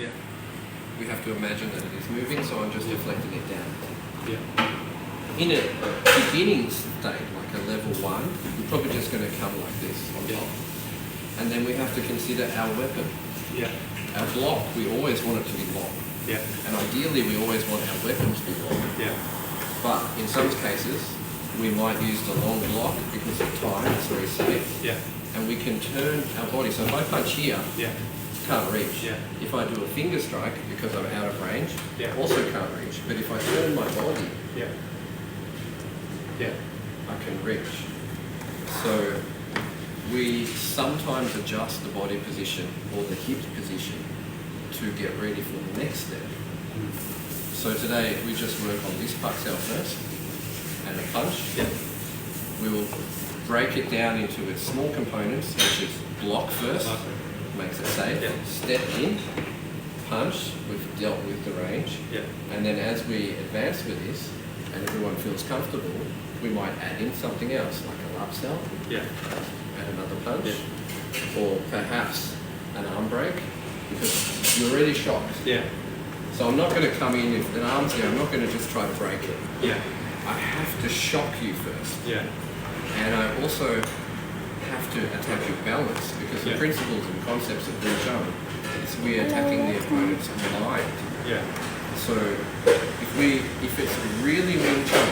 Yeah. We have to imagine that it is moving, so I'm just deflecting it down. Yeah. In a beginning state, like a level 1, you're probably just going to come like this on top. And then we have to consider our weapon. Yeah. Our block, we always want it to be long. Yeah. And ideally, we always want our weapon to be long. Yeah. But in some cases, we might use the long block because of time, it's very safe. Yeah. And we can turn our body. So if I punch here, Yeah. can't reach. Yeah. If I do a finger strike, because I'm out of range, Yeah. also can't reach. But if I turn my body, Yeah. Yeah. I can reach. So we sometimes adjust the body position or the hip position to get ready for the next step. So today we just work on this puck cell first and a punch. Yeah. We will break it down into its small components, which is block first, makes it safe, step in, punch, we've dealt with the range, and then as we advance with this and everyone feels comfortable, we might add in something else like a lap cell, add another punch, or perhaps an arm break, because you're already shocked. Yeah. So I'm not going to come in with an arm's here, I'm not going to just try to break it. Yeah. I have to shock you first. Yeah. And I also have to attack your balance, because the principles and concepts of Wing Chun is we're attacking the opponent's mind. Yeah. So if it's really Wing Chun,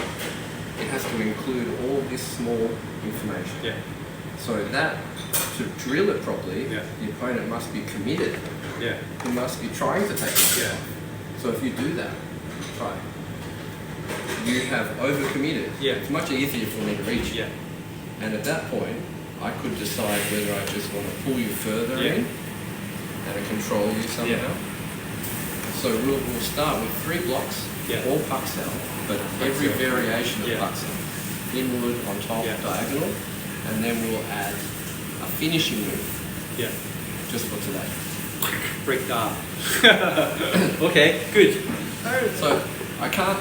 it has to include all this small information. Yeah. So that, to drill it properly, Yeah. the opponent must be committed. Yeah. He must be trying to take it. Yeah. So if you do that, try. You have overcommitted. Yeah. It's much easier for me to reach you. Yeah. And at that point, I could decide whether I just want to pull you further in and control you somehow. So we'll start with 3 blocks, all puck cell, but every variation of puck cell. Inward, on top, diagonal, and then we'll add a finishing move. Yeah. Just for today. Break down. Okay, good. So I can't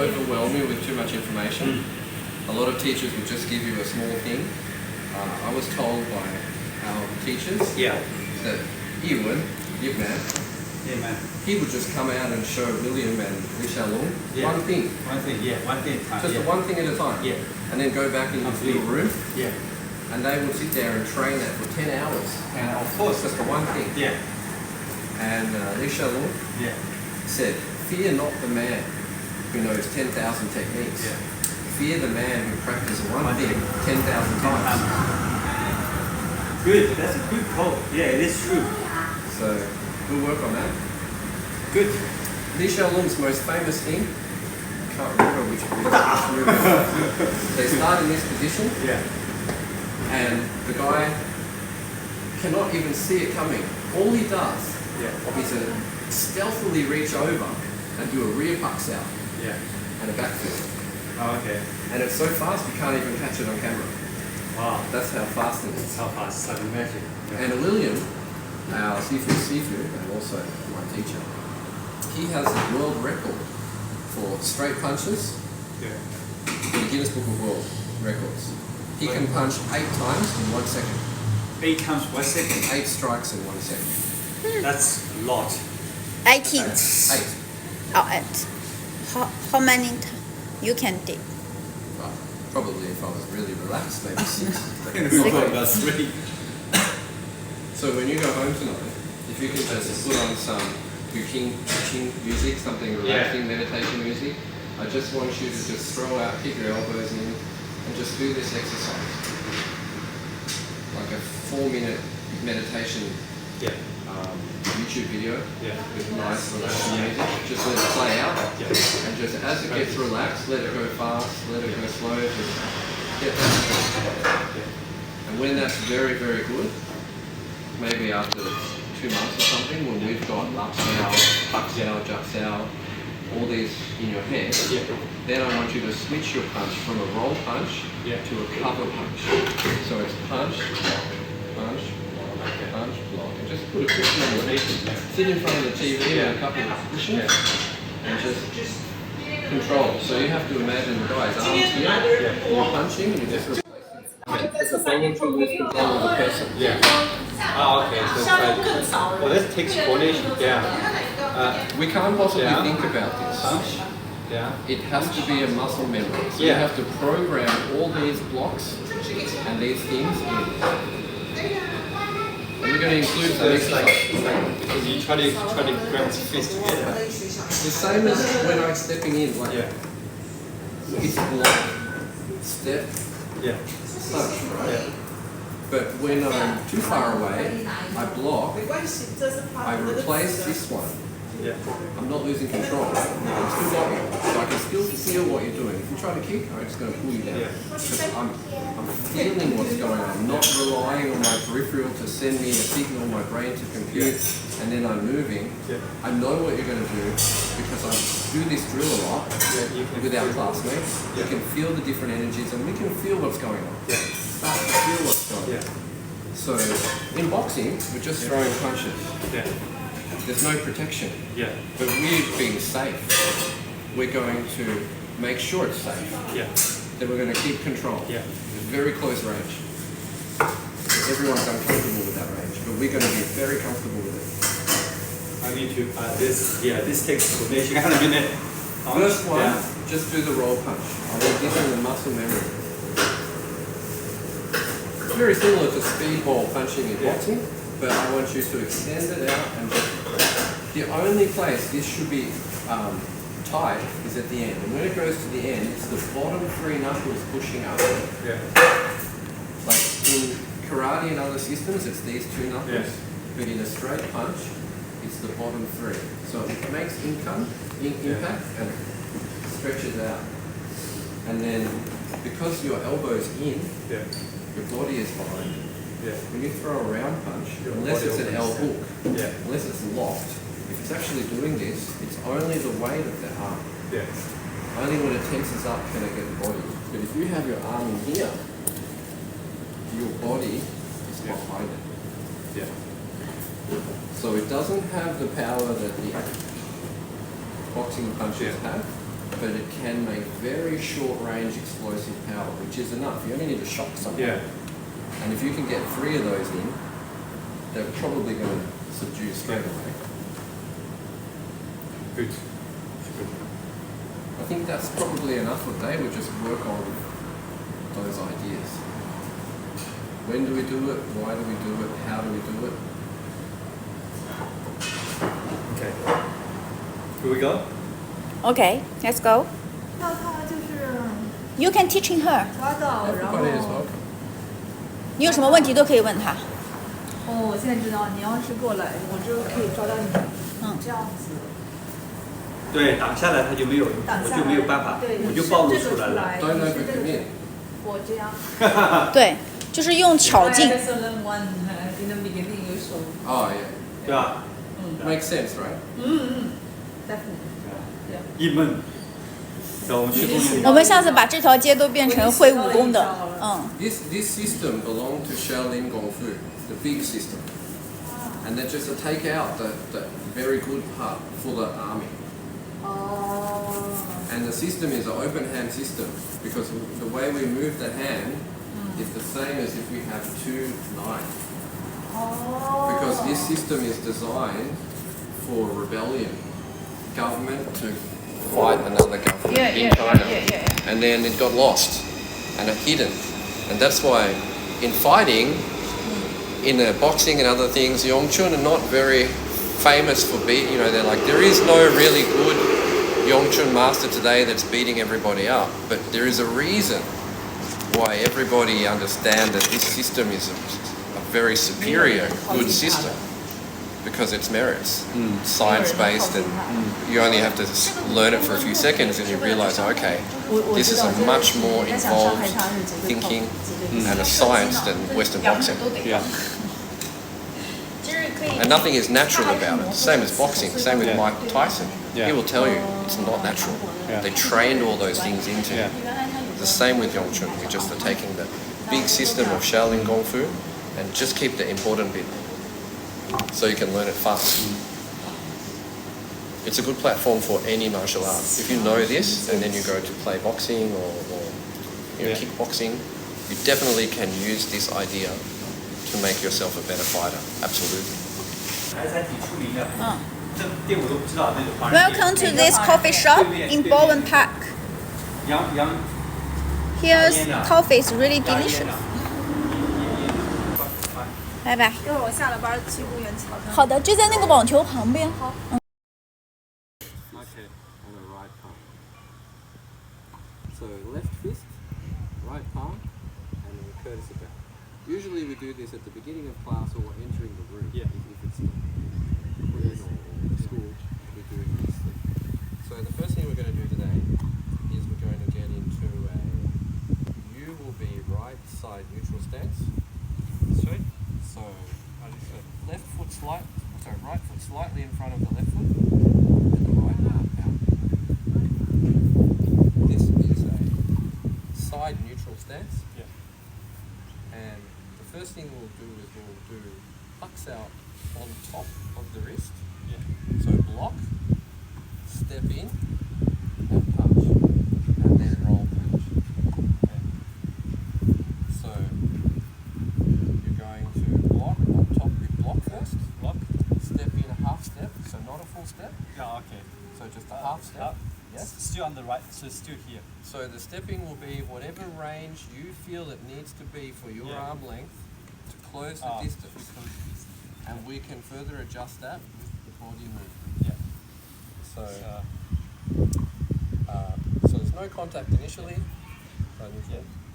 overwhelm you with too much information. A lot of teachers will just give you a small thing. I was told by our teachers that Ewan, man, he would just come out and show William and Li Xiaolong one thing. One thing. Just one thing at a time. Yeah. And then go back in this little room. Yeah. And they would sit there and train that for 10 hours. And of course, Just the one thing. Yeah. And Li Xiaolong said, fear not the man who knows 10,000 techniques. Yeah. Fear the man who practices one thing 10,000 times. Good. That's a good quote. Yeah, it is true. So we'll work on that. Good. Li Xiaolong's most famous thing, I can't remember which move it was. They start in this position. Yeah. And the guy cannot even see it coming. All he does is to stealthily reach over and do a rear puck cell and a back flip. Oh, okay. And it's so fast you can't even catch it on camera. Wow. That's how fast it is. How fast? I can imagine. And William, our Sifu, and also my teacher, he has a world record for straight punches in the Guinness Book of World Records. He can punch 8 times in 1 second. 8 times 1 second. 8 strikes in 1 second. That's a lot. 18. 8. Oh, 8. How many times you can do? Well, probably if I was really relaxed, maybe 6. About 3. So when you go home tonight, if you can just put on some teaching music, something relaxing, meditation music, I just want you to just throw out, keep your elbows in, and just do this exercise. Like a 4-minute meditation YouTube video with nice relaxing music. Just let it play out, and just as it gets relaxed, let it go fast, let it go slow, just get that. And when that's very, very good, maybe after 2 months or something, when we've got lap sao, puck sao, juk sao, all these in your head, then I want you to switch your punch from a roll punch to a cover punch. So it's punch, block, punch, block, punch, block. And just put a cushion on the sit in front of the TV with a couple of cushions and just control. So you have to imagine the guy's arms here, you're punching and you're just replacing. It's a financial with control of the person. Oh, okay. Well, that takes coordination. Yeah. We can't possibly Yeah. think about this. Punch. Yeah. It has to be a muscle memory. So you Yeah. have to program all these blocks and these things in. And we're going to include So some it's like exercise. because you try to grab the fist together. The same as when I'm stepping in, like Yeah. it's block, step, Yeah. punch, right? Yeah. But when I'm too far away, I block, I replace this one. Yeah. I'm not losing control. I'm still blocking. So I can still feel what you're doing. If you try to kick, I'm just going to pull you down. Yeah. Because I'm feeling what's going on. I'm not relying on my peripheral to send me a signal, my brain to compute, and then I'm moving. Yeah. I know what you're going to do because I do this drill a lot Yeah, you can with our feel- classmates. Yeah. We can feel the different energies and we can feel what's going on. Yeah. Start to feel what's going on. Yeah. So in boxing, we're just throwing punches. Yeah. There's no protection. Yeah. But we're being safe. We're going to make sure it's safe. Yeah. Then we're going to keep control. Yeah. It's very close range. Everyone's uncomfortable with that range, but we're going to be very comfortable with it. I need to this takes coordination. Hang on a minute. First one, Yeah. just do the roll punch. I want this in the muscle memory. It's very similar to speedball punching in boxing, but I want you to extend it out and just... The only place this should be tight is at the end. And when it goes to the end, it's the bottom three knuckles pushing up. Yeah. Like in karate and other systems, it's these two knuckles. Yes. But in a straight punch, it's the bottom three. So it makes impact and stretches out. And then because your elbow's in, Yeah. your body is behind. Yeah. When you throw a round punch, Your unless body it's an L opens. hook, Yeah. unless it's locked, if it's actually doing this, it's only the weight of the arm. Yeah. Only when it tenses up can it get the body. But if you have your arm in here, your body is Yeah. behind it. Yeah. So it doesn't have the power that the boxing punches Yeah. have, but it can make very short range explosive power, which is enough. You only need to shock someone. Yeah. And if you can get 3 of those in, they're probably going to subdue straight away. Good. I think that's probably enough of today. We'll just work on those ideas. When do we do it? Why do we do it? How do we do it? Okay. Here we go. Okay, let's go. 那他就是 You can teaching her. 抓到，然后 Everybody is welcome. 你有什么问题都可以问她。哦，我现在知道，你要是过来，我就可以抓到你，这样子对，挡下来他就没有，我挡下来，就没有办法，对，我就暴露你是出来了。这个 Don't 你是 over 这个 commit. 我这样。对，就是用巧劲。 Excellent one in the beginning you show. Oh, yeah. 对吧？ Makes sense, right? Definitely. 一闷。走，我们去公园里。我们下次把这条街都变成会武功的。嗯。 This system belonged to Shaolin Gong Fu, the big system. And then just to take out the very good part for the army. 哦。 And the system is an open hand system because the way we move the hand is the same as if we have 2 knives. 哦。 Because this system is designed for rebellion, government to fight another government in China. And then it got lost and hidden. And that's why in fighting, in boxing and other things, Yongchun are not very famous for they're like, there is no really good Yongchun master today that's beating everybody up. But there is a reason why everybody understand that this system is a very superior, good system. Because it's merits, science-based, and you only have to learn it for a few seconds and you realize, okay, this is a much more involved thinking and a science than Western boxing. Yeah. And nothing is natural about it. Same as boxing, same with Yeah. Mike Tyson. Yeah. He will tell you it's not natural. Yeah. They trained all those things into Yeah. it. The same with Yongchun. We just are taking the big system of Shaolin Gong Fu and just keep the important bit so you can learn it fast. It's a good platform for any martial art. If you know this and then you go to play boxing or Yeah. kickboxing, you definitely can use this idea to to make yourself a better fighter. Absolutely. 还挺出名的。这店我都不知道那种华人店。 Welcome to this coffee shop in Balwyn Park. 杨 Here's coffee is really delicious. 拜拜。一会儿我下了班去公园瞧看。好的，就在那个网球旁边。好。Okay, and a right palm. So left fist, right palm, and then courtesy back. Usually we do this at the beginning of class or entering the room. Yeah. If it's quiz or school, we're doing this thing. So the first thing we're going to do today is we're going to get into a. You will be right side neutral stance. Sorry? So left foot right foot slightly in front of the left foot, and the right arm out. This is a side neutral stance. Yeah. And the first thing we'll do is we'll do pucks out on top of the wrist. Yeah. So block, step in, and punch, and then roll punch. Okay. So you're going to block on top. You block first. Block. Step in a half step, so not a full step. Yeah, okay. So just a half step. Yes. Still on the right, so still here. So the stepping will be whatever range you feel it needs to be for your Yeah. arm length to close the distance. And we can further adjust that with the body movement. Yeah. So, so there's no contact initially.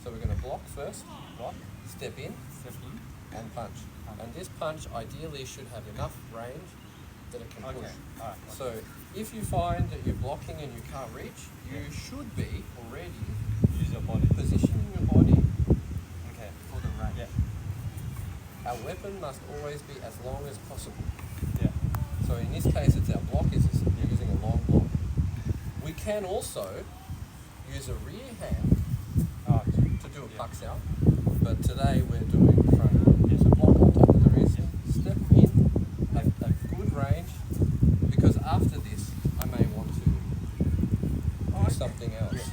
So we're going to block first, Block. step in, Step in. and punch. And this punch ideally should have enough range that it can push. Okay. Alright. So if you find that you're blocking and you can't reach, you should be already Use your body. positioning your body Okay. for the range. Yeah. Our weapon must always be as long as possible. Yeah. So in this case, it's our block is using a long block. We can also use a rear hand to do a pucks out, but today we're doing front. So block on top of the wrist, step in, have a good range, because after this I may want to do something else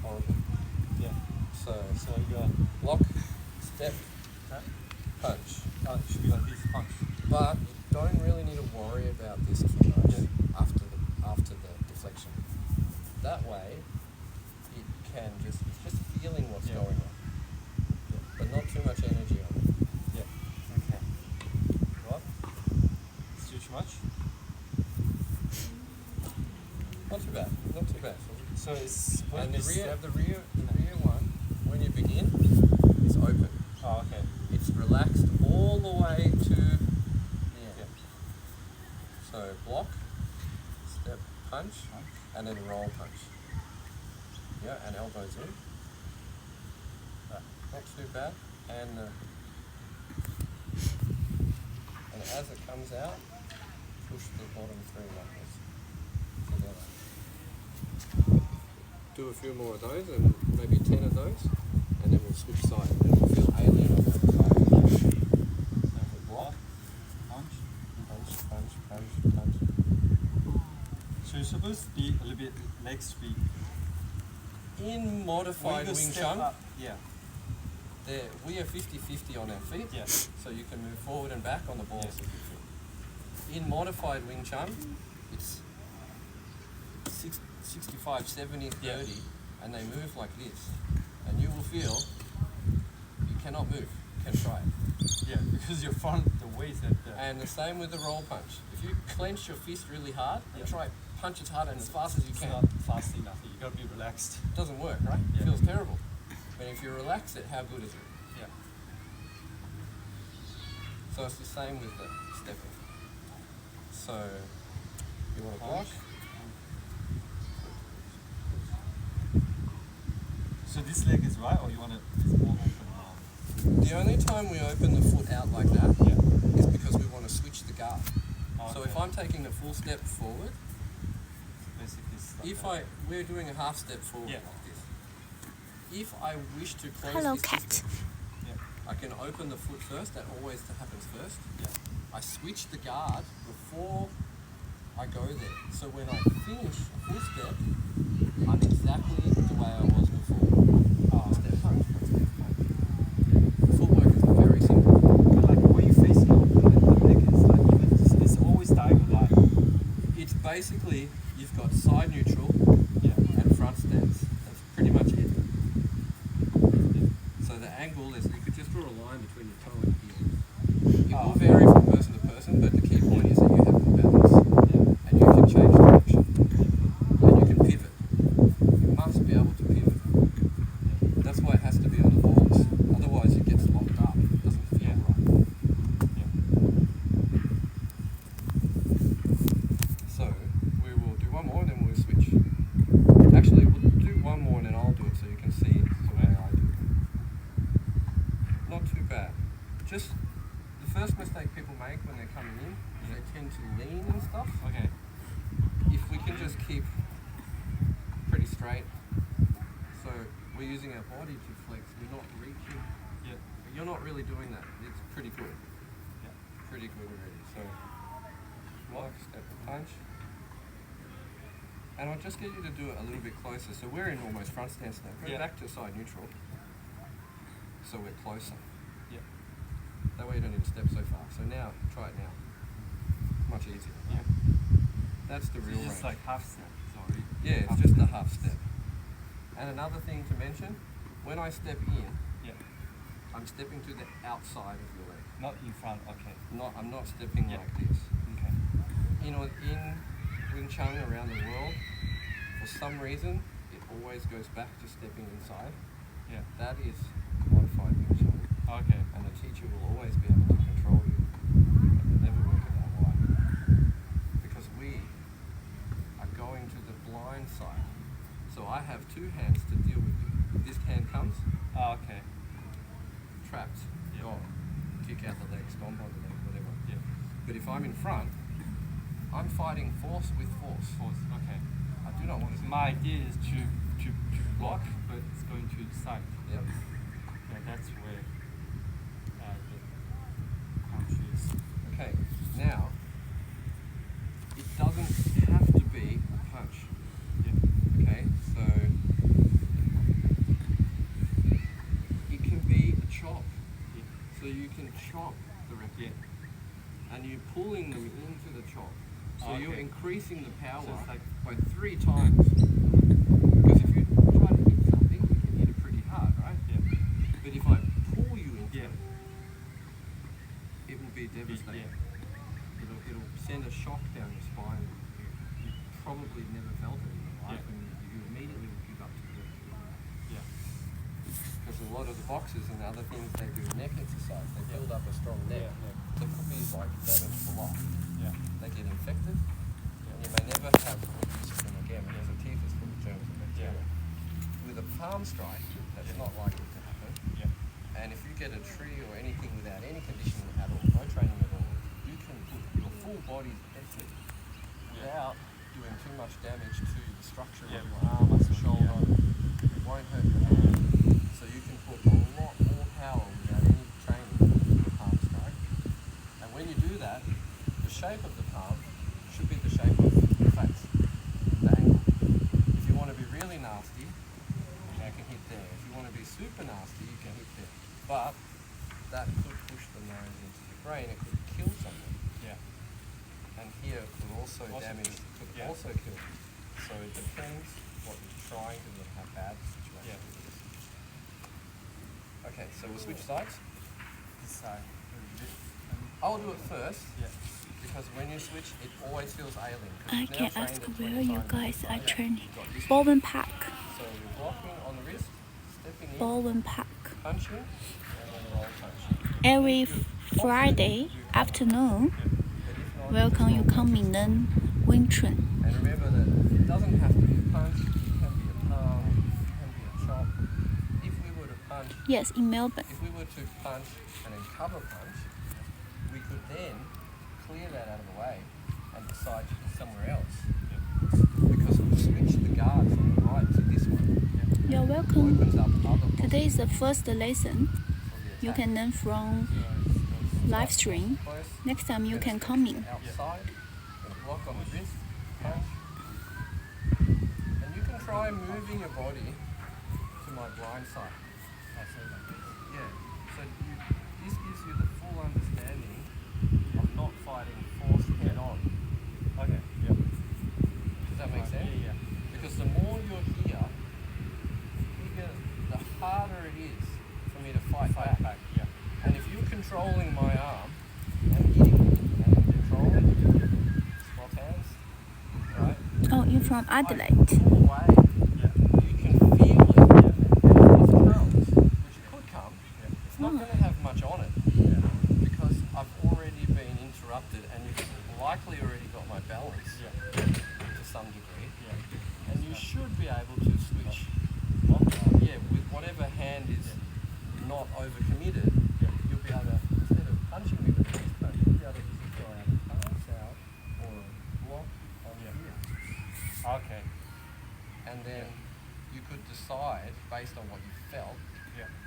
horrible. Yeah. So So you go. block, step, punch. It should be like this. Punch. But you don't really need to worry about this too much after the deflection. That way, it can it's just feeling what's going on, but not too much energy on it. Yeah. Okay. What? Still too much? Not too bad. Not too bad. So it's And the rear one, when you begin, is open. Oh, okay. It's relaxed all the way to the end. So block, step, punch, and then roll punch. Yeah, and elbows in. Not too bad. And as it comes out, push the bottom three knuckles together. Do a few more of those, and maybe 10 of those, and then we'll switch sides. And we'll feel alien on that side. So block, Punch. punch. So you're supposed to be a little bit leg sweep. In modified When you Wing step Chun, up, yeah. we are 50-50 on our feet, Yeah. so you can move forward and back on the balls Yeah. of your feet. In modified Wing Chun, it's 65, 70, 30, Yeah. and they move like this. And you will feel you cannot move. You can try it. Yeah, because your front, the weight at the... And the same with the roll punch. If you clench your fist really hard and Yeah. try punch as hard and as fast as you It's can, not fast enough. You gotta be relaxed. it doesn't work, right? It Yeah. feels terrible. But if you relax it, how good is it? Yeah. So it's the same with the stepping. So you want to block. So this leg is right, or you want it's more open now? The only time we open the foot out like that Yeah. is because we want to switch the guard. Oh, So okay. if I'm taking a full step forward, Basically, it's like if that. we're doing a half step forward Yeah. like this. If I wish to close Hello, this cat. distance, Yeah. I can open the foot first. That always happens first. Yeah. I switch the guard before I go there. So when I finish a full step, I'm exactly the way I was before. Oh, Step punch. Footwork is very simple. like basically, you've got side neutral Yeah. and front stance. That's pretty much it. So the angle is, you could just draw a line between your toe and heel. It will vary from person to person, but the key point is that you have the balance. Yeah. And you can change direction. And you can pivot. You must be able to pivot. That's why it has to be on the balls. Otherwise it gets locked up. It doesn't feel right. So we will do one more and then we'll switch. Actually, we'll do one more and then I'll do it so you can see the way I do it. Not too bad. Just the first mistake people make when they're coming in is they tend to lean and stuff. Okay. If we can just keep pretty straight, so we're using our body to flex, we're not reaching. Yeah. You're not really doing that. It's pretty good. Yeah. Pretty good already. So lock, step, punch. And I'll just get you to do it a little bit closer. So we're in almost front stance now. Go Yeah. back to side neutral. So we're closer. Yeah. That way you don't need to step so far. So now, try it now. Much easier. Yeah. That's the real It's just range. like half step. Sorry. Yeah, it's just a half step. And another thing to mention, when I step in, Yeah. I'm stepping to the outside of your leg. Not in front. Okay. I'm not stepping Yeah. like this. Okay. In Wing Chun around the world, for some reason, it always goes back to stepping inside. Yeah. That is modified Wing Chun. Okay. And the teacher will always be able to control you. And they'll never work it out why. Because we are going to the blind side. So I have two hands to deal with you. This hand comes, Okay. trapped, Yeah. gone. Kick out the leg, stomp on the leg, whatever. Yeah. But if I'm in front, I'm fighting force with force. Force. Okay. I do not want to do My idea is to block, but it's going to the side. Yep. Yeah, that's where the punch is. Okay, now, it doesn't have to be a punch. Yeah. Okay, so it can be a chop. Yeah. So you can chop the Yeah. racket and you're pulling them into the chop. So you're Okay. increasing the power So it's like- by 3 times. Because if you try to hit something, you can hit it pretty hard, right? Yeah. But if I pull you into Yeah. it, it will be devastating. Yeah. It'll send a shock down your spine. You probably never felt it in your life, Yeah. and you immediately will give up to the Yeah. because a lot of the boxers and other things they do neck exercise, they build up a strong neck. Yeah. There could be like damage for life. Yeah. They get infected, and you may never have use of them again because the teeth is full of germs and bacteria. With a palm strike, that's not likely to happen. Yeah. And if you get a tree or anything without any conditioning at all, no training at all, you can put your full body's effort without doing too much damage to the structure Yeah. of your arm or the shoulder. It won't hurt your hand. So you can put a lot more power without any training into a palm strike. And when you do that, the shape of the palm should be the shape of the face, the angle. If you want to be really nasty, you can hit there. If you want to be super nasty, you can hit there. But that could push the nose into the brain. It could kill someone. Yeah. And here it could also Also damage, kill. could Yeah. also kill. So it depends what you're trying to do and how bad the situation Yeah. is. Okay, so we'll switch sides. This side. I'll do it first Yeah. because when you switch, it always feels alien. 'cause I it's now can trained ask at where 20 you times guys each are side. training. You've got this Balwyn Park. So you're blocking on the wrist, stepping in, Balwyn Park. punching, and then roll punch. Every Friday afternoon, But if not, welcome you just roll come in Wing Chun. And remember that it doesn't have to be a punch, it can be a palm, it can be a chop. If we were to punch, Yes, in Melbourne. if we were to punch and then cover punch, we could then clear that out of the way and decide to do somewhere else. Because we'll switch the guard from the right to this one. You're welcome. Opens up other Today is the first lesson. possibilities for the You attack. can learn from live stream. Close, Next time you then can step come to in. the outside, and block on the wrist, punch. And you can try moving your body to my blind side. Yeah. So this gives you the full understanding of not fighting force head on. Okay. Yeah. from Adelaide. Pull away. Yeah. You can feel it. And if it comes, which it could come, it's not going to have much on it because I've already been interrupted and you've likely already got my balance to some degree. Yeah. And you should be able to switch. With whatever hand is not overcommitted, you'll be able to, instead of punching me with a wrist punch, you'll be able to just go out and pass out or block on here. Okay. And then you could decide, based on what you felt,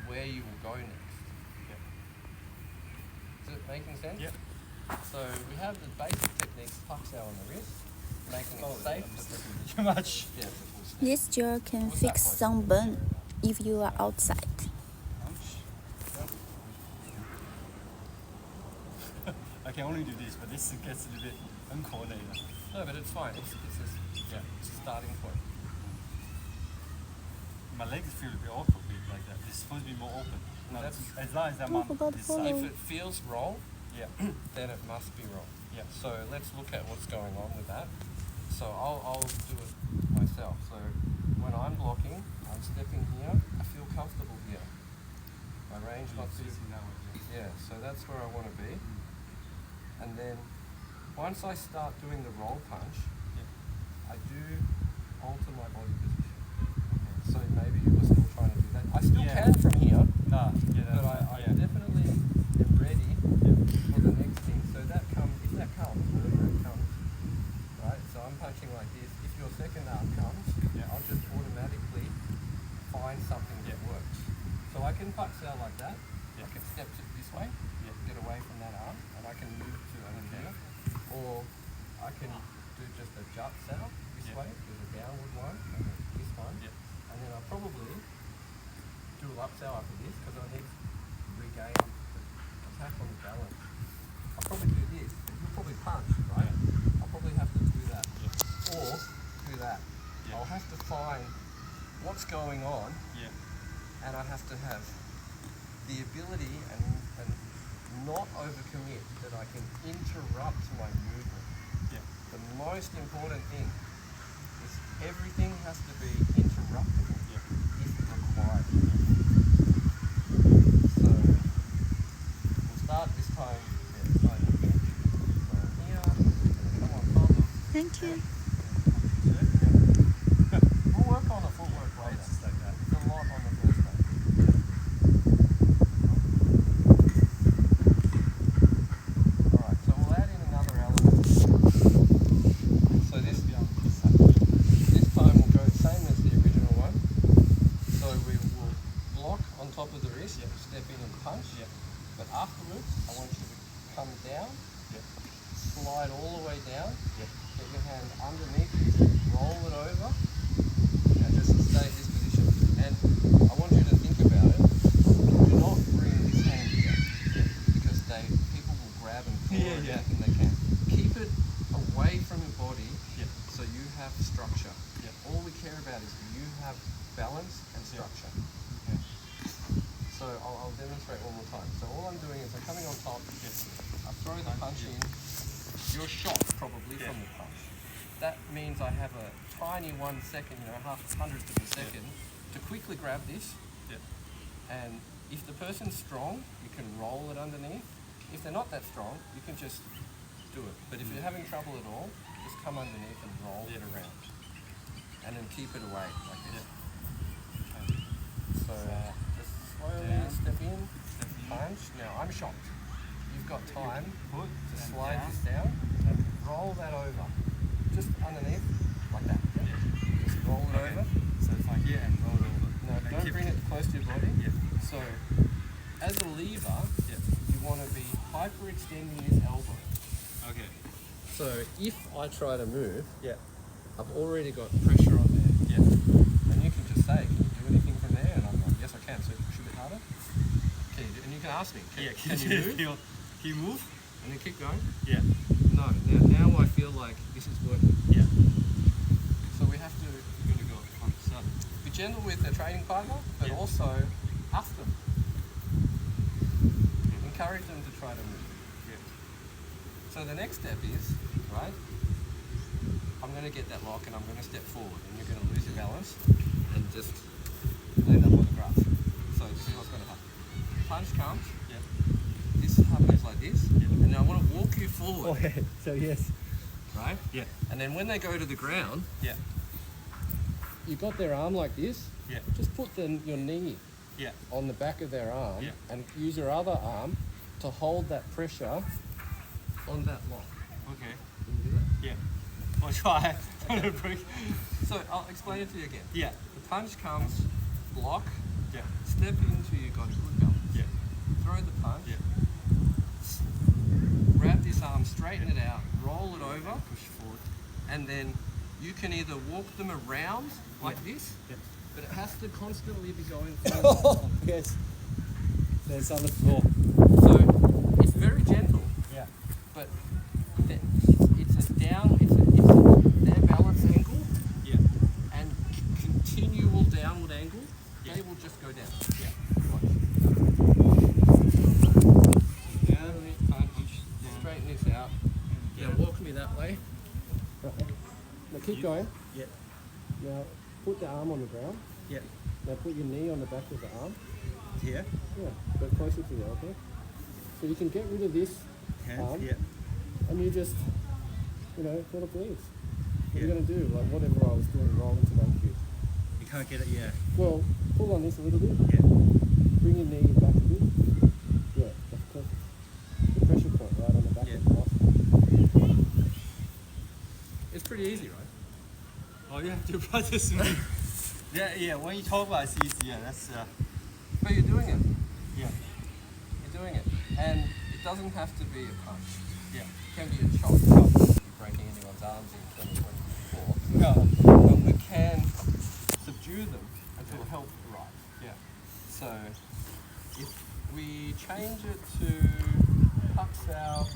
where you will go next. Is it making sense? Yep. So we have the basic techniques, pucks out on the wrist, making it safe. Too much. Yeah, it's a full step. This gel can fix sunburn if you are outside. I can only do this, but this gets a little bit uncoordinated. No, but it's fine. It's a starting point. My legs feel a bit awkward like that. It's supposed to be more open. No, That's- as long as I'm Oh, on forgot this follow. side. If it feels wrong, then it must be wrong. Yeah. So let's look at what's going on with that. So I'll do it myself. So when I'm blocking, I'm stepping here. I feel comfortable here. My range not too. Yeah. So that's where I want to be. And then once I start doing the roll punch, I do alter my body position. So maybe you were still trying to do that. I still can from here, No, but I definitely am ready for the next thing. So that comes, if that comes, wherever it comes, right? So I'm punching like this. If your second arm comes, I'll just automatically find something that works. So I can punch out like that. I can step this way, get away from that arm, and I can move to under here. Or I can do just a jut out this way. There's a downward one, and this one. And then I'll probably do a up sail after this because I need to regain the attack on the balance. I'll probably do this. You'll probably punch, right? I'll probably have to do that. Or do that. I'll have to find what's going on, and I have to have the ability and not overcommit, that I can interrupt my movement. The most important thing is everything has to be interruptible if required. So we'll start this time. Here. Come on, follow. Thank you. We'll work on the footwork later. It's like that. It's a lot on the first day. Alright, so we'll add in another element. So this time will go same as the original one. So we will block on top of the wrist, step in and punch. But afterwards, I want you to come down, slide all the way down, get your hand underneath, roll it over, and just stay in this position. And I want you to think about it. Do not bring this hand here, because people will grab and claw anything they can. Keep it away from your body, so you have structure. All we care about is you have balance and structure. So I'll demonstrate one more time. So all I'm doing is I'm coming on top, I throw the punch in, you're shocked probably from the punch. That means I have a tiny 1 second, half hundredth of a second to quickly grab this. And if the person's strong, you can roll it underneath. If they're not that strong, you can just do it. But if you're having trouble at all, just come underneath and roll it around. And then keep it away like this. So just slowly step in, punch. Now I'm shocked. You've got time to slide this down and roll that over. Just underneath, like that. Just roll it over. So it's like here and roll it over. No, don't bring it close to your body. So as a lever, you want to be hyperextending this elbow. Okay. So if I try to move, Yeah. I've already got pressure on there. And you can just say, can you do anything from there? And I'm like, yes, I can. So push a bit harder. Can you do, and you can ask me, can you move? Can you move? And then keep going. Yeah. No. Now I feel like this is working. Yeah. So we have to You're gonna go on the side. be gentle with the training partner, but also ask them. Encourage them to try to move. So the next step is, right, I'm going to get that lock and I'm going to step forward and you're going to lose your balance and just land up on the grass. So this is what's going to happen. Punch comes, this happens like this, and then I want to walk you forward. Okay, so yes. Right? Yeah. And then when they go to the ground, Yeah. you've got their arm like this, Yeah. just put your knee Yeah. on the back of their arm and use your other arm to hold that pressure on that lock. Okay. Can you do that? Yeah. I'll try. So I'll explain it to you again. Yeah. The punch comes, block, Yeah. step into you got a good balance. Yeah. Throw the punch, Yeah. grab this arm, straighten it out, roll it over, Push forward. and then you can either walk them around like this, Yeah. but it has to constantly be going forward. Yes. There's on the floor. So it's very gentle, Yeah. but it's a down, it's their balance angle Yeah. and continual downward angle. Yeah. They will just go down. Yeah. Watch. Yeah. Punch. Straighten this out. Yeah. Now walk me that way. Now keep going. Yeah. Now put the arm on the ground. Yeah. Now put your knee on the back of the arm. Here. Yeah, but closer to the elbow. So you can get rid of this Hands. arm Yeah. and you just, let it breathe. What are you Yeah. going to do? Like whatever I was doing wrong today. You can't get it. Yeah. Well, pull on this a little bit. Yeah. Bring your knee back a bit. Yeah, that's perfect. The pressure point right on the back Yeah. of the muscle. It's pretty easy, right? Oh, you have to practice. Yeah. When you talk about it, it's easy. Yeah. That's. But you're doing it. Yeah. You're doing it. And it doesn't have to be a punch. Yeah. It can be a chop. You're breaking anyone's arms in 2024. No. But we can subdue them and it will help right. Yeah. So if we change it to Puxao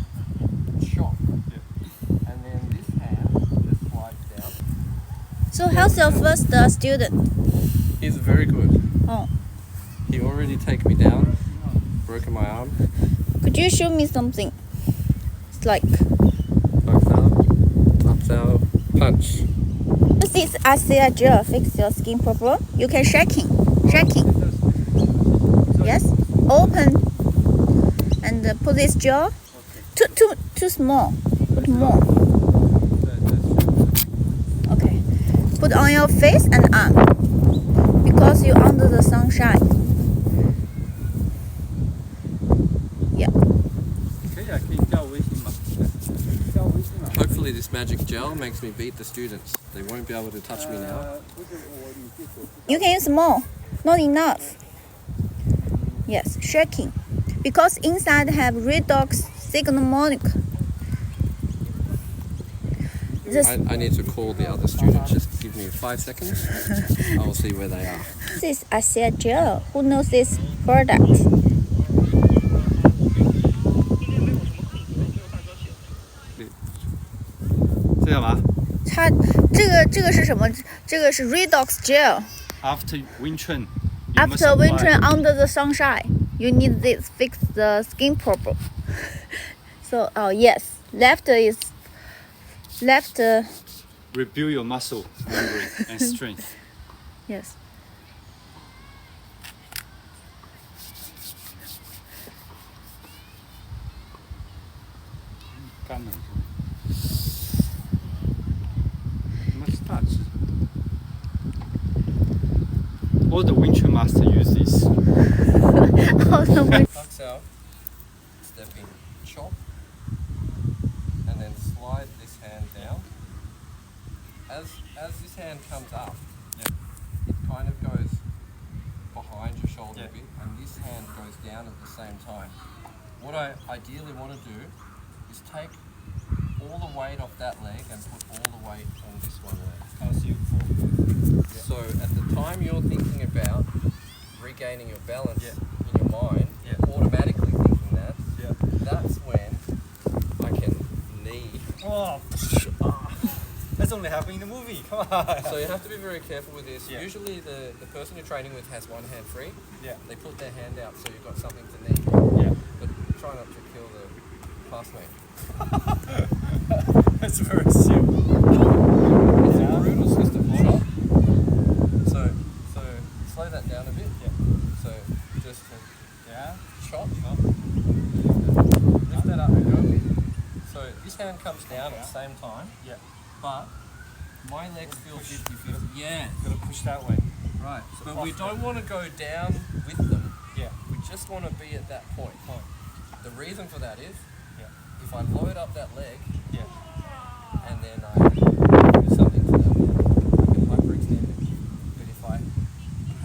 chop, and then this hand just slides down. So how's your first student? He's very good. Oh, He already taken me down, broken my arm. could you show me something? It's like Puxao punch. this is I gel fix your skin problem. You can shaking. Yes. Open and put this gel. Too small. Put more. Okay. Put on your face and arm because you're under the sunshine. Yeah. 可以啊，可以加我微信吗？加我微信吗？ Hopefully this magic gel makes me beat the students. They won't be able to touch me now. 不是我语气所 You can use more. Not enough. Yes, shaking. Because inside have redox sigmoid. This I need to call the other students. Just give me 5 seconds. I'll see where they are. is I gel. Who knows this product? 这干嘛它这个是什么？这个是 redox gel. ？After Wing Chun. After winter under the sunshine, you need this fix the skin problem. So, yes, left. Rebuild your muscle memory and strength. Yes. Much touch. All the Wing Chun master use this. Puxao, step in, chop, and then slide this hand down. As this hand comes up, it kind of goes behind your shoulder a bit, and this hand goes down at the same time. What I ideally want to do is take all the weight off that leg and put all the weight on this one leg. So at the time you're thinking about regaining your balance in your mind, automatically thinking that, that's when I can knee. Oh, that's only happening in the movie. Come on. So you have to be very careful with this. Yeah. Usually the person you're training with has one hand free. Yeah. They put their hand out so you've got something to knee. Yeah. But try not to kill the classmate. That's very simple. hand comes down at the same time, Yeah. but my legs feel 50-50. Yeah. Gotta push that way. Right. So But we off don't want to go down with them. Yeah. We just want to be at that point. The reason for that is, Yeah. if I load up that leg Yeah. and then I do something to them, I can hyperextend it. But if I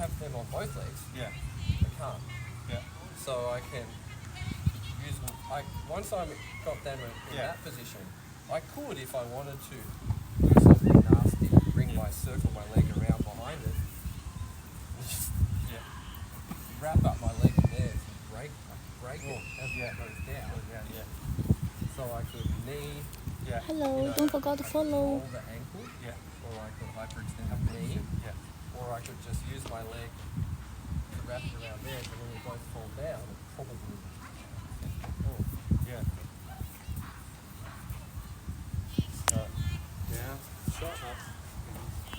have them on both legs, Yeah. I can't. Yeah. So I can use, once I got them in Yeah. that position, I could, if I wanted to, do something nasty, bring my leg around behind it, and just wrap up my leg in there and break it as it goes down. Yeah. So I could knee, Yeah. Hello, don't forget to follow. hold the ankle, Yeah. or I could hyperextend the knee, Yeah. or I could just use my leg to wrap it around there, but when we both fall down, it probably. Yeah. Down. Shot. Up.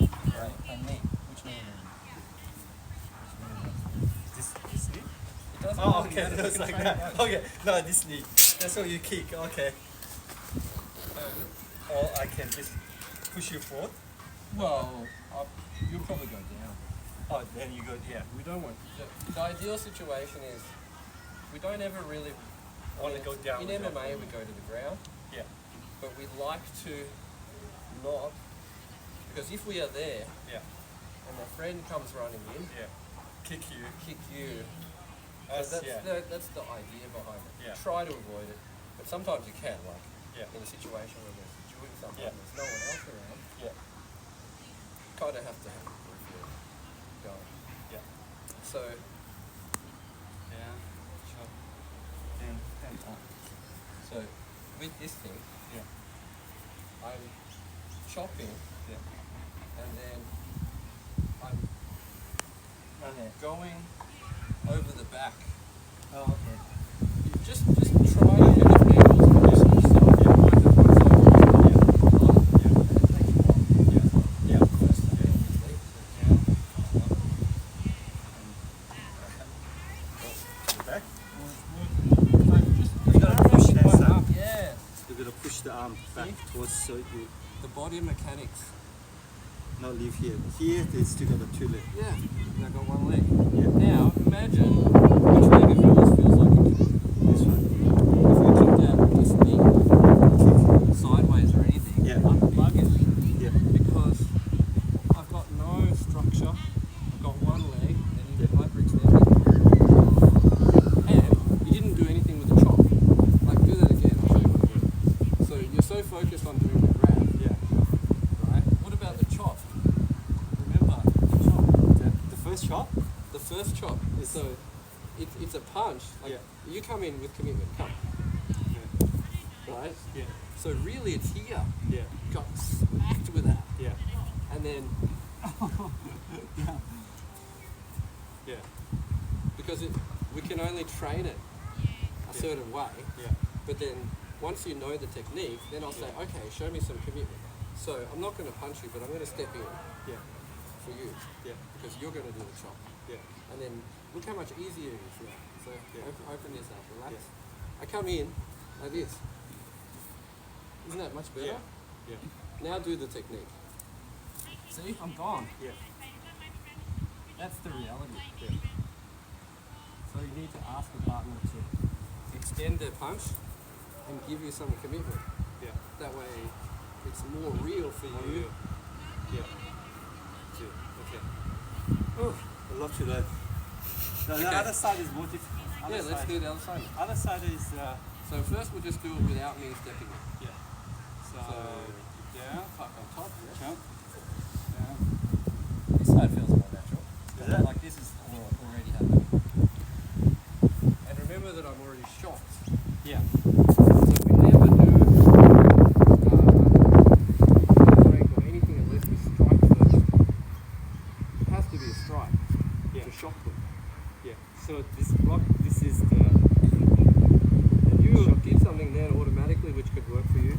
Right, and knee. Which knee? This knee? It doesn't Oh, really okay. matter. That's You like can that. train both. Okay. No, this knee. That's what you kick. Okay. Or I can just push you forward. Well, you'll probably go down. Oh, then you go. Yeah. We don't want. The ideal situation is we don't ever really Want to go down. In MMA, we go to the ground, Yeah. but we like to not, because if we are there Yeah. and a friend comes running in, Yeah. Kick you. kick you. That's That's yeah. that's the idea behind it. Yeah. Try to avoid it, but sometimes you can. Like Yeah. in a situation where there's doing something, Yeah. there's no one else around. Yeah. You kind of have to have a review going. Yeah. So Down. Shot. Then up. So with this thing, Yeah. I'm chopping, Yeah. and then I'm Okay. going over the back. Oh, okay. You just try to get an angle to this yourself. Yeah. Mind that one side on, and it takes a while. Yeah. First, obviously. Back. You gotta push that one side. up. Yeah. You're gonna push the arm back towards so you The body mechanics. not leave here. Here they still got the two legs. Yeah. And I've got one leg. Yeah. Now imagine which leg of yours feels like a kick. This one. If we kicked out this knee sideways or anything, Yeah. I'm bugging. Yeah. Because I've got no structure, I've got one leg, and you hyperextended. And you didn't do anything with the chop. Like, do that again, I'll show you what to do. So you're so focused on doing the grab, Yeah. right? What about the chop? Remember, the chop. The first shot. The first chop, so it's a punch. Like, Yeah. you come in with commitment, come. Yeah. Right? Yeah. So really it's here. Yeah. Got smacked with that. Yeah. And then Yeah. because we can only train it a certain way, Yeah. but then once you know the technique, then I'll say, okay, show me some commitment. So I'm not going to punch you, but I'm going to step in Yeah. for you Yeah. because you're going to do the chop. Yeah. And then look how much easier it is now. So Yeah. open this up, relax. Yeah. I come in like this. Isn't that much better? Yeah. Yeah. Now do the technique. See, I'm gone. Yeah. That's the reality. Yeah. So you need to ask the partner to extend their punch and give you some commitment. Yeah. That way it's more real for you. Yeah. Two. Okay. Oh, a lot to learn. The Okay. other side is more difficult. Yeah, let's do the other side. Other side is So first we'll just do it without me stepping in. yeah. So down, tuck on top, jump. down. This side feels more natural. Is it? Like this is already happening. And remember that I'm already shocked. Yeah. So we never do break or anything unless we strike first. It has to be a strike Yeah. to shock them. Yeah. So this block, this is the And you did something then automatically which could work for you.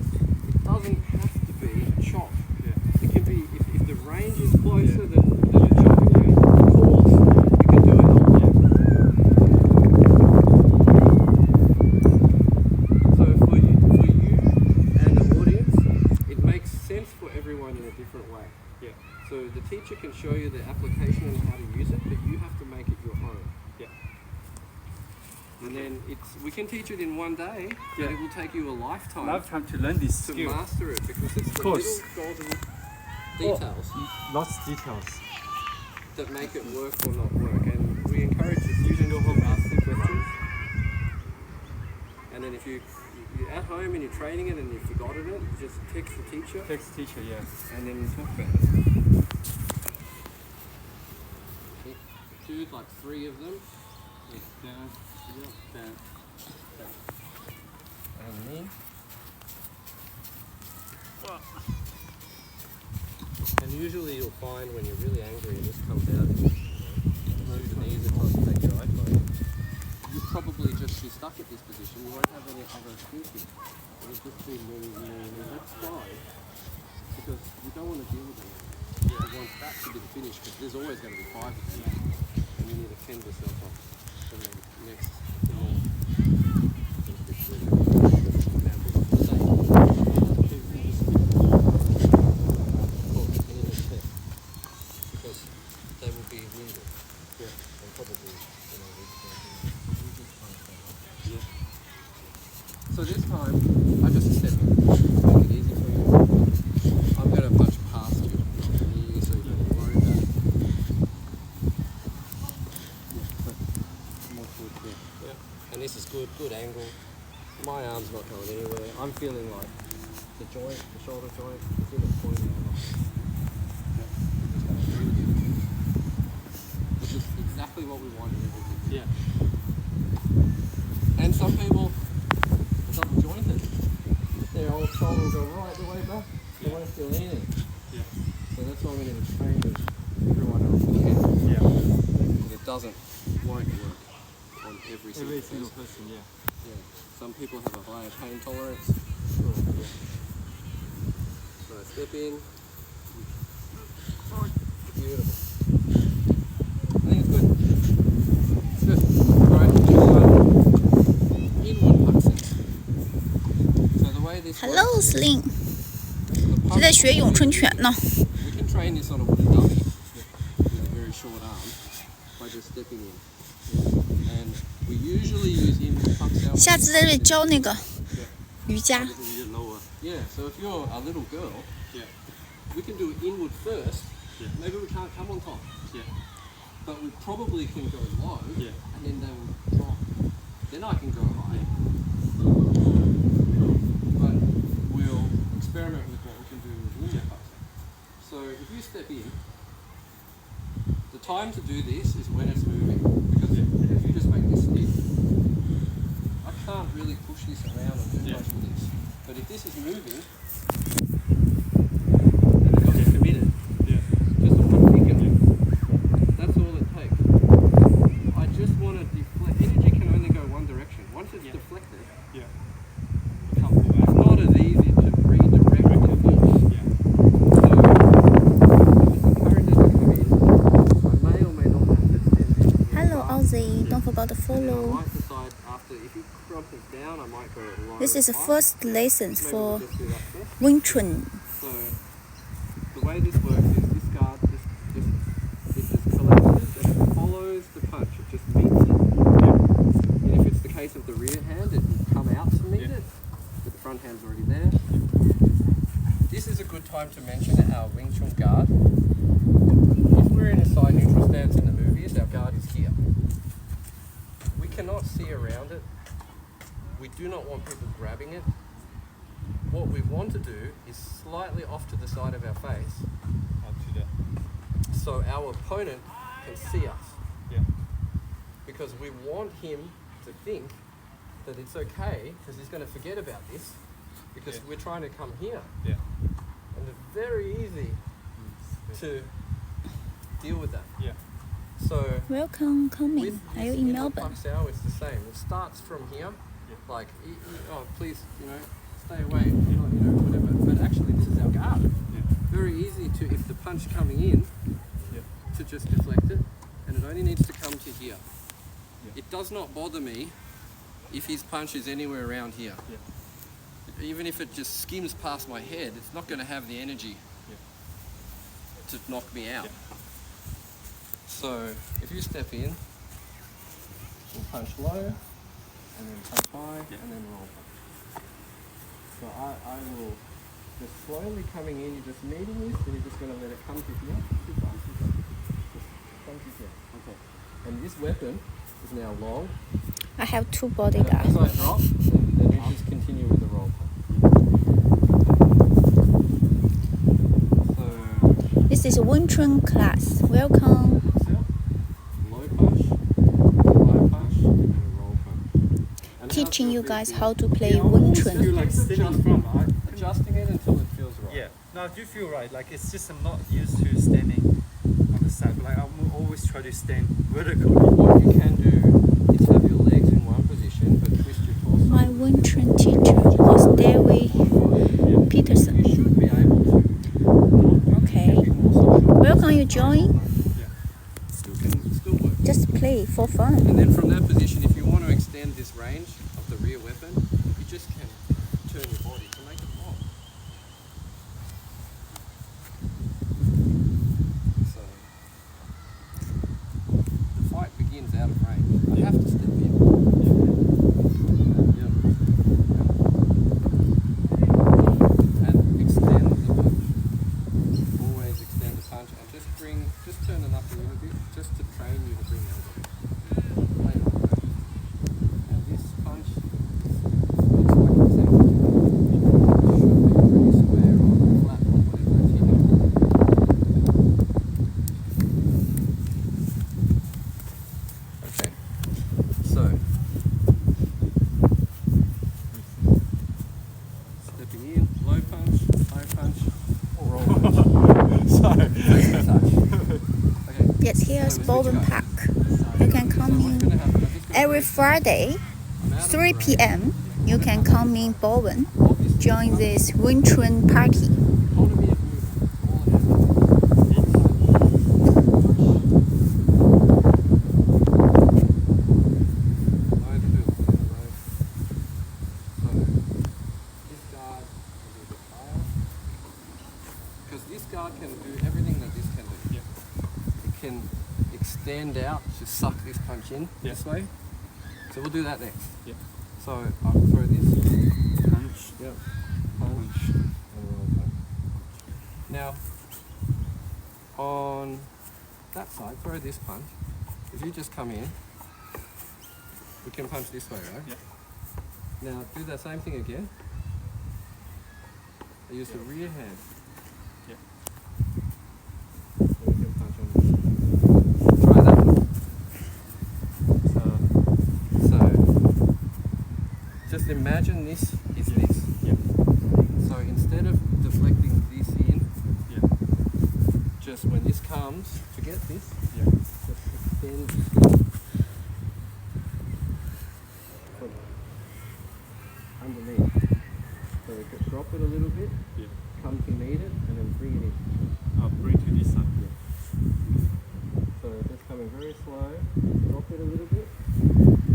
So the teacher can show you the application and how to use it, but you have to make it your own. Yeah. And then we can teach it in one day, but it will take you a lifetime Lifetime to learn this to skill. master it, because it's the course. little golden details Lots of details. that make it work or not work. And we encourage the student to ask the questions. And then if you're at home and you're training it and you've forgotten it, you just text the teacher. Text teacher, yeah. And then you talk about it. Do like 3 of them. Down, down. And then. And usually you'll find when you're really angry and this comes out, Sudanese are trying to take your iPhone. You probably just be stuck at this position. You won't have any other excuses. It'll just be that's fine. Because you don't want to deal with them. You want that to be the finish, because there's always going to be 5 of them. And you need to fend yourself off. And then next, because they will be wounded. Yeah. And probably, So this time, I just step in, make it easy for you. I'm going to punch past you, so you don't worry about it. More forward here. Yeah. And this is good angle. My arm's not going anywhere. I'm feeling like the joint, the shoulder joint, is in a point now. Which is exactly what we want in everything. Yeah. And some people are double jointed. Their old shoulder will go right the way back. They won't feel anything. Yeah. So that's why we need to train with everyone else we can. Yeah. It won't work on every single person, yeah. Yeah. Some people have a higher pain tolerance. Sure. Yeah. So I step in. Beautiful. I think it's good. It's good. Alright, inward puck set. So the way this Hello, works is Sling， the 是在学咏春拳呢。 We can train this on a wooden dummy with a very short arm by just stepping in. And we usually use inward pucks out. 下次在这里教那个瑜伽。 Yeah, so if you're a little girl, we can do it inward first. Maybe we can't come on top. But we probably can go low, and then they will drop. Then I can go high. But we'll experiment with what we can do with inward pucks. So if you step in, the time to do this is when it's moving. Because if you just make this stiff, I can't really push this around and do much with this. But if this is moving, and it's committed, just a one finger, that's all it takes. I just want to deflect. Energy can only go one direction. Once it's deflected, it's not as easy to redirect the force. So, I just encourage it to come in. I may or may not have to stand there. Hello, Ozzy. Don't forget to And then I follow. might decide after, if he crumples down, I might go low. This is the high. first lesson Maybe for we'll just do that first. Wing Chun. So the way this works is this guard just collapses and it follows the punch. It just meets it. And if it's the case of the rear hand, it will come out to meet it, but the front hand's already there. This is a good time to mention our Wing Chun guard. If we're in a side neutral stance in the movies, our guard is here. We cannot see around it. We do not want people grabbing it. What we want to do is slightly off to the side of our face, so our opponent can see us. Because we want him to think that it's okay, because he's going to forget about this, because we're trying to come here. And it's very easy to deal with that. So Welcome, with coming. Are you this in inward Melbourne? puck style, it's the same. It starts from here, like, oh, please, stay away, whatever. But actually, this is our guard. Very easy to, if the punch coming in, to just deflect it, and it only needs to come to here. It does not bother me if his punch is anywhere around here. Even if it just skims past my head, it's not going to have the energy to knock me out. So if you step in, we'll punch low, and then punch high, and then roll punch. So I will just slowly coming in, you're just meeting this, and you're just going to let it come to here. Just come to here. Okay. And this weapon is now long. I have 2 And bodyguards. as I drop, then you just continue with the roll punch. So This is Wing Chun class. Welcome. low punch, high punch, and a roll punch. And Teaching how's you your guys feet? how to play Yeah, I Wing always Chun. feel like standing from, right? Adjusting it until it feels right. Yeah. No, I do feel right. Like it's just I'm not used to standing on the side. But like I always try to stand vertical. What you can do is have your legs in one position, but twist your torso. My Wing Chun teacher was David You Peterson. should be able to. Okay. Be more social. Welcome you join. Still work. Just play for fun. And then from that position, if you want to extend this range of the rear weapon, you just can turn your body to make it long. So the fight begins out of range. I have to step in. Yeah. And extend the punch. Always extend the punch and just turn it up a little bit, just to train you to bring elbow. Lay it on the ground. And this punch looks like the same. Should be pretty square or flat or whatever it's hitting. Okay. So stepping in, low punch, high punch, or roll punch. Sorry. Face touch. Okay. Yes, here's Balwyn Park. You can come What's in gonna happen? I'm just gonna every break. Friday, I'm out of 3 the range. p.m. You can come in Balwyn. Obviously, Join this Wing Chun party. hold a bit of movement. All it has. Low the hill, low. So this guard will be a bit higher. Because this guard can do everything that this can do. It can extend out to suck this punch in this way. So we'll do that next. Yeah. So I'll throw this. Punch. Yep. Punch and roll punch. Now, on that side, throw this punch. If you just come in, we can punch this way, right? Yeah. Now, do the same thing again. I use the rear hand. Yeah. So we can punch on this. Try that one. So, just imagine this is this. Yeah. So instead of deflecting this in, Yeah. just when this comes, forget this, Yeah. just extend from underneath. So we could drop it a little bit, Yeah. come to meet it, and then bring it in. I'll bring to this side. So just coming very slow, drop it a little bit,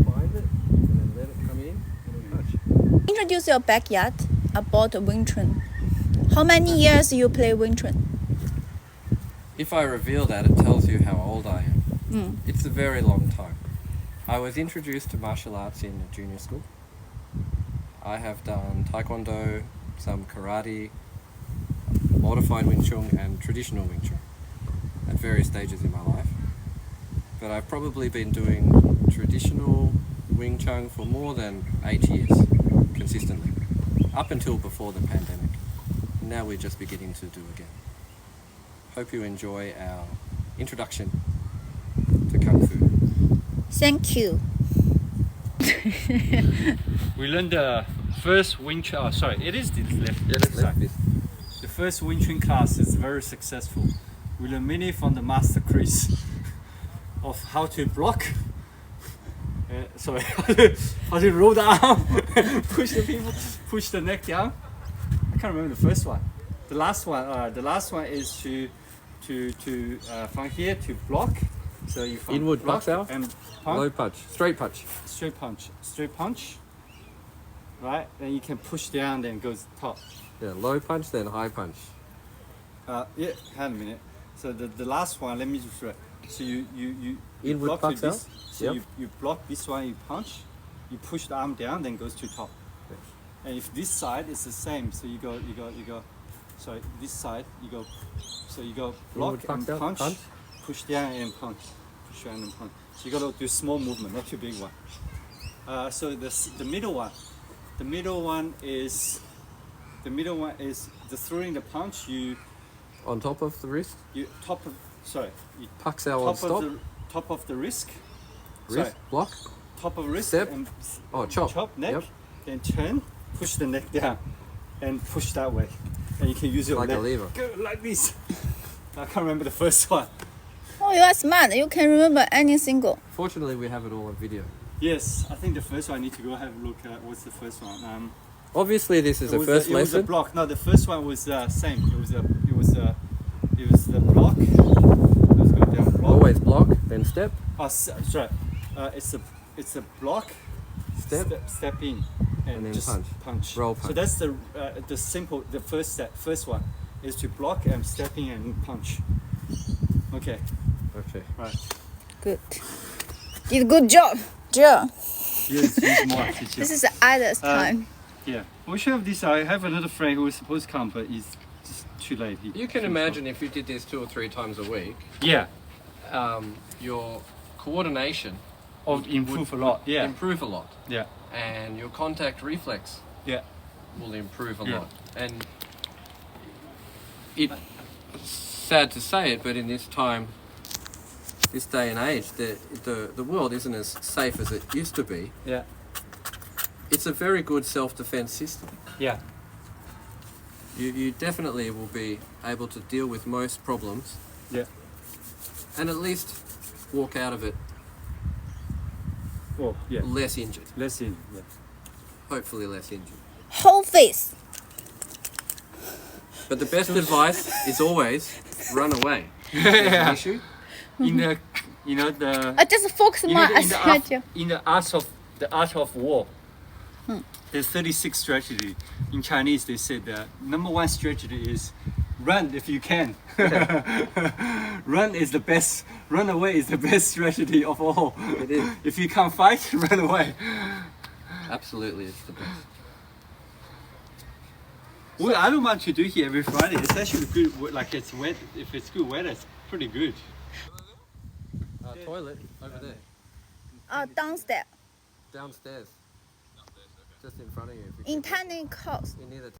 find it, and then let it come in, and then touch. Introduce your backyard about Wing Chun. How many years you play Wing Chun? If I reveal that, it tells you how old I am. Mm. It's a very long time. I was introduced to martial arts in junior school. I have done taekwondo, some karate, modified Wing Chun and traditional Wing Chun at various stages in my life. But I've probably been doing traditional Wing Chun for more than 8 years consistently, up until before the pandemic. Now we're just beginning to do again. Hope you enjoy our introduction to Kung Fu. Thank you. We learned the first Wing Chun. Oh, sorry, it is the left. side. The first Wing Chun class is very successful. We learned many from the master Chris of how to block. Sorry, how to roll the arm, push the people, push the neck down. I can't remember the first one. The last one is to from here to block. So you from Inward block punch out? and Low punch, punch, straight punch. straight punch. Right, then you can push down, then goes top. Yeah, low punch, then high punch. Yeah, hang a minute. So the last one, let me just try. So you Inward block punch with out? this. So Yep. you block this one, you punch, you push the arm down, then goes to top. And if this side is the same, so you go. Sorry, this side you go. So you go block Inward and punch out, punch, push down and punch, push down and punch. So you got to do small movement, not too big one. So the middle one is the throwing the punch. You On top of the wrist, top of pucks out on stop, top of the wrist. wrist, block, Top of wrist Step. and chop. neck, Yep. then turn, push the neck down, and push that way. And you can use your Like a leg. lever. Go like this. I can't remember the first one. Oh, you are smart. You can remember any single. Fortunately, we have it all on video. Yes, I think the first one I need to go have a look at. What's the first one? Obviously, this is the first it was a lesson. block. No, the first one was same. It was the block. Let's go down block. Always block, then step, Sorry. It's a block. Step in, and then just punch. Roll So punch. that's the simple. The first one is to block and step in and punch. Okay. Okay. Right. Good. Did a good job, Jill. Use more teacher. This is Ida's time. Yeah. We should have this. I have another friend who was supposed to come, but he's just too late. You can imagine if you did this 2 or 3 times a week, Yeah. your coordination Improve a lot. Yeah. improve a lot, Yeah. and your contact reflex Yeah. will improve a Yeah. lot. And it's sad to say it, but in this time, this day and age, the world isn't as safe as it used to be. Yeah. It's a very good self-defense system. Yeah. You definitely will be able to deal with most problems. Yeah. And at least walk out of it Well, yeah. less injured. Let's see. Yeah. Hopefully less injured. Whole face. But the best advice is always run away. If there's an issue. In the, the. Just focus You more know, in the art of war, there's 36 strategy. In Chinese, they said the number 1 strategy is run if you can. Run is the best. Run away is the best strategy of all. It is. If you can't fight, run away. Absolutely, it's the best. Well, I don't mind to do here every Friday. It's actually good. Like it's wet. If it's good weather, it's pretty good. Toilet over there. Downstairs. Downstairs. Just in front of you. In tiny house. In near the